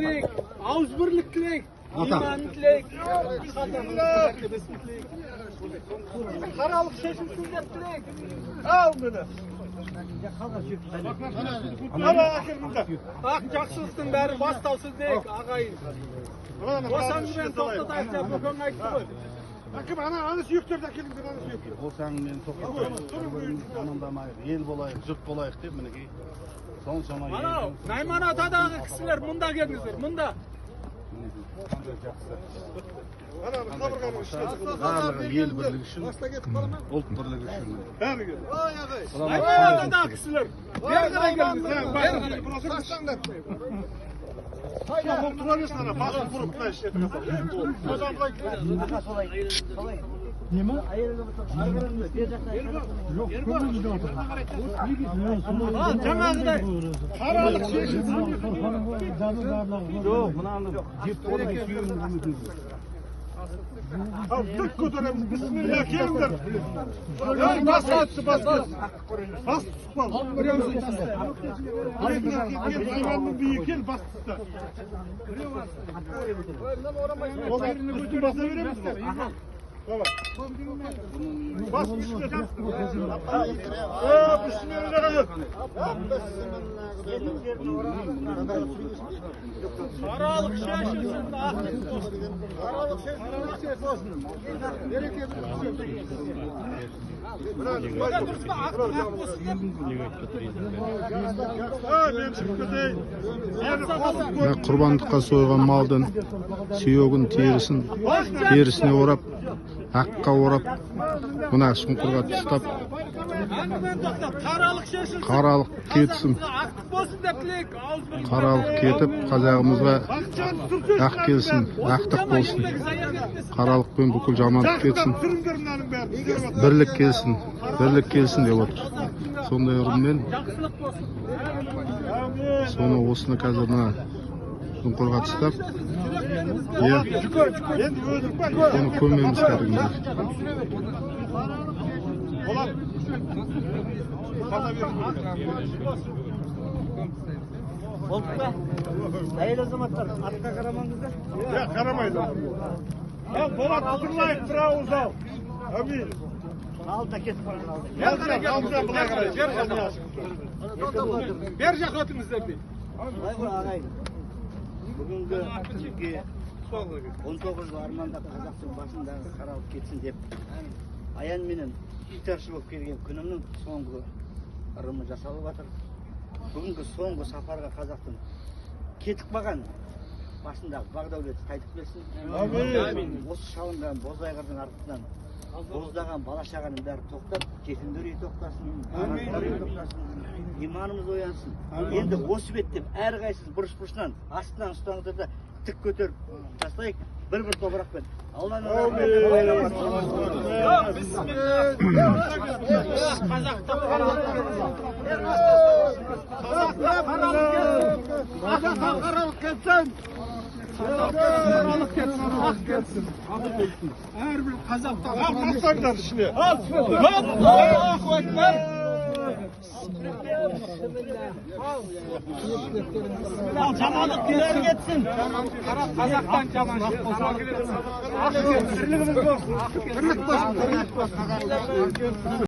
Ağız birlik tilek, iman tilek, karalık şeşilsin dep tilek. Al beni. Ak жақсылықтың бәрі бастаусыз дейік, ағайын. Осаңды мен тоқтатайық деп бөкең айтты ғой. Әкім, ана сүйектерді әкеліңдер, ана сүйектер. Осаңды мен тоқтатайық, амандамайық, ел болайық, жұрт болайық деп, мінекей. Анау, Найман атадағы кісілер мұнда келіңіздер, мұнда. Барлығы ел бірлігі үшін, ұлт бірлігі үшін. Бәрі кел. Найман атадағы кісілер. Бері қарай келіңіздер, бері қарай. Ол тұра берсін ана, басын құрып бұлай ішетін қасап. Содан бұлай келеді. Нема? Жаңағыдай. Қаралық шешілсін. Жоқ, мынаны жеп қолын сүйемін. Ал түк көтереміз, бісміллә, келіңдер. Басқа түсі, басқа түсі. Басты сұқпал. Айғанның бейі кел, басты түсі. Ол бірінің үстін баса береміз ба? Бас бішкет. Бісміллә. Қаралық шешілсін, Қаралық шешілсін. Береке Құрбандыққа сойған малдың сүйегін терісіне орап, аққа орап, мына шұңқырға тастап, қаралық кетсін. Қаралық кетіп, қазағымызға ақ келсін, ақтық болсын. Қаралықпен бүкіл жамандық кетсін. Бірлік келсін деп отыр. Сондай ұрыммен соны осыны қазір мына шұңқырға тастап, соны көмеміз кәдімгідей. Болдық па? Әйел азаматтар, артқа қарамаңыздар. Қарамайды. Болат, тұрлайық, бір ауыз ал. Әмин. Алдына кетіп барған Бер жақ өтіңіздер дейді. ағайын. Бүгінгі күнге 19 жыл армандап қазақтың басындағы қаралып кетсін деп, аян менен итаршы болып келген күнімнің соңғы ырымы жасалып жатыр. Бүгінгі соңғы сапарға қазақтың кетіп қалған басындағы Бағдәулет қайтып келсін. Амин. Осы шалынған бозайғырдың артынан боздаған бала-шағаның бәрі тоқтап, жетімдер үйі тоқтасын, иманымыз оянсын. Енді осы беттеп әрқайсыз бұрыш-бұрышынан астынан ұстаңыздар да тік көтеріп тастайық, бір-бір топырақпен. Алланың Қаралық кетсін. Қаралық кетсін, ақ кетсін. Әрбір қазақтан Бастаңдар ішіне. Аллаху акбар. Ал жамандық кетсін. Қазақтан жаман. Бірлігіміз болсын. Бірлік болсын.